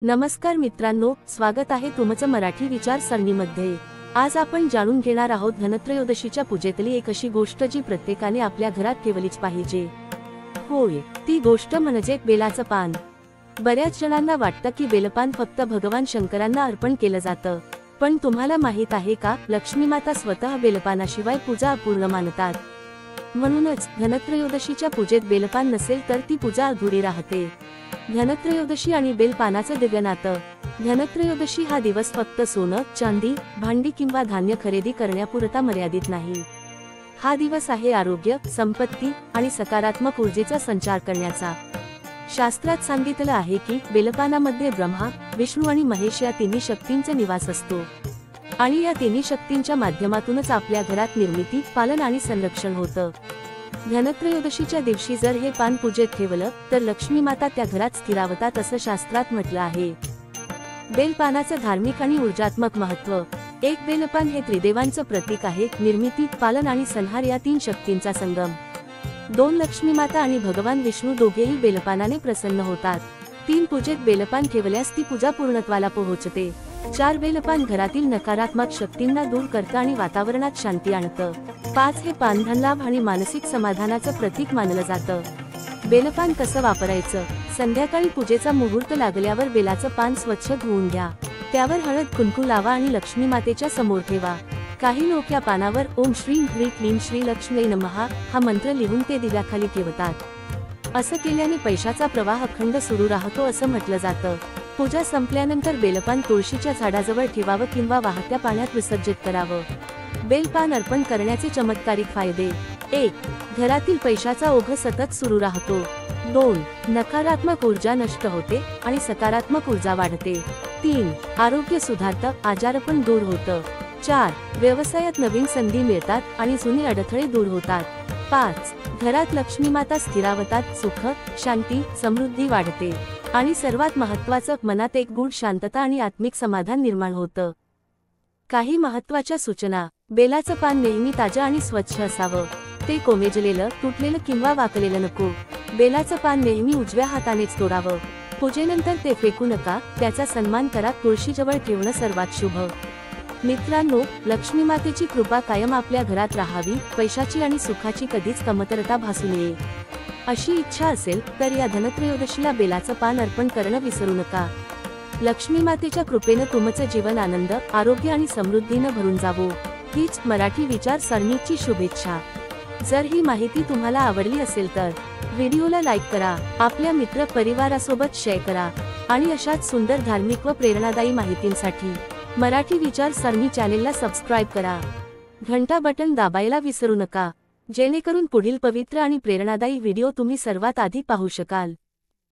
नमस्कार मित्रांनो, स्वागत आहे तुमचं मराठी विचार सरणीमध्ये। आज आपण जाणून घेणार आहोत धनत्रयोदशीच्या पूजेतली एक अशी गोष्ट जी प्रत्येकाने आपल्या घरात ठेवलीच पाहिजे। होय, ती गोष्ट म्हणजे बेलाचं पान। बऱ्याच जणांना वाटतं की बेलपान फक्त भगवान शंकरांना अर्पण केलं जातं, पण तुम्हाला माहित आहे का, लक्ष्मी माता स्वतः बेलपानाशिवाय पूजा अपूर्ण मानतात। म्हणूनच धनत्रयोदशीच्या पूजेत बेलपान नसेल तर ती पूजा अधुरी राहते। धनत्रयोदशी आणि बेलपानाचं दिव्य नातं। धनत्रयोदशी हा दिवस फक्त सोनं, चांदी, भांडी किंवा धान्य खरेदी करण्यापुरता मर्यादित नाही। हा दिवस आहे आरोग्य, संपत्ती आणि सकारात्मक ऊर्जेचा संचार करण्याचा। शास्त्रात सांगितलं आहे की बेलपानामध्ये ब्रह्मा, विष्णू आणि महेश या तिन्ही शक्तींचा निवास असतो आणि या तिन्ही शक्तींच्या माध्यमातूनच आपल्या घरात निर्मिती, पालन आणि संरक्षण होतं। धनत्रयोदशीच्या दिवशी जर हे पान पूजेत ठेवलं तर लक्ष्मी माता त्या घरात स्थिरावतात असं शास्त्रात म्हटलं आहे। बेलपानाचं धार्मिक आणि ऊर्जात्मक महत्त्व। एक बेलपान हे त्रिदेवांचं प्रतीक आहे, निर्मिती, पालन आणि संहार या तीन शक्तींचा संगम। दोन, लक्ष्मी माता आणि भगवान विष्णू दोघेही बेलपानाने प्रसन्न होतात। तीन, पूजेत बेलपान ठेवल्यास ती पूजा पूर्णत्वाला पोहोचते। चार, बेलपान घरातील नकारात्मक शक्तींना दूर करतं आणि वातावरणात शांती आणतं। पाच, हे पान धनलाभ आणि मानसिक समाधानाचं प्रतीक मानलं जातं। बेलपान कसं वापरायचं? संध्याकाळी पूजेचा मुहूर्त लागल्यावर बेलाचं पान स्वच्छ धुवून घ्या। त्यावर हळद, कुंकू लावा आणि लक्ष्मी मातेच्या समोर ठेवा। काही लोक या पानावर ओम श्रीं ह्रीं क्लीं श्री लक्ष्म्यै नमः हा मंत्र लिहून ते दिव्याखाली ठेवतात। असं केल्याने पैशाचा प्रवाह अखंड सुरू राहतो असं म्हटलं जातं। पूजा संपल्यानंतर बेलपान तुळशीच्या झाडाजवळ ठेवावं किंवा वाहत्या पाण्यात विसर्जित करावं। बेलपान अर्पण करण्याचे चमत्कारिक फायदे। 1. घरातील पैशाचा ओघ सतत सुरू राहतो। 2. नकारात्मक ऊर्जा नष्ट होते आणि सकारात्मक ऊर्जा वाढते। 3. आरोग्य सुधारतं, आजारपण दूर होतं। 4. व्यवसायात नवीन संधी मिळतात आणि जुने अडथळे दूर होतात। 5. घरात लक्ष्मी माता स्थिरावतात, सुख, शांती, समृद्धी वाढते आणि सर्वात महत्त्वाचं, मनात एक गूढ शांतता आणि आत्मिक समाधान निर्माण होतं। काही महत्त्वाच्या सूचना। बेलाचं पान नेहमी ताजं आणि स्वच्छ असावं। ते कोमेजलेलं, तुटलेलं किंवा वाकलेलं नको। बेलाचं पान नेहमी उजव्या हातानेच तोडावं। पूजेनंतर ते फेकू नका, त्याचा सन्मान करा। तुळशीजवळ ठेवणं सर्वात शुभ। मित्रांनो, लक्ष्मी मातेची कृपा कायम आपल्या घरात राहावी, पैशाची आणि सुखाची कधीच कमतरता भासू नये अशी इच्छा असेल तर या धनत्रयोदशीला बेलाचं पान अर्पण करणं विसरू नका। लक्ष्मी मातेच्या कृपेनं तुमचं जीवन आनंद, आरोग्य आणि समृद्धीनं भरून जावो हीच मराठी विचार सरणीची शुभेच्छा। जर ही माहिती तुम्हाला आवडली असेल तर व्हिडिओला लाईक करा, आपल्या मित्र परिवारासोबत शेअर करा आणि अशाच सुंदर धार्मिक व प्रेरणादायी माहितींसाठी मराठी विचार सरणी चॅनेलला सबस्क्राईब करा। घंटा बटन दाबायला विसरू नका, जेणेकरून पुढील पवित्र आणि प्रेरणादायी व्हिडिओ तुम्ही सर्वात आधी पाहू शकाल।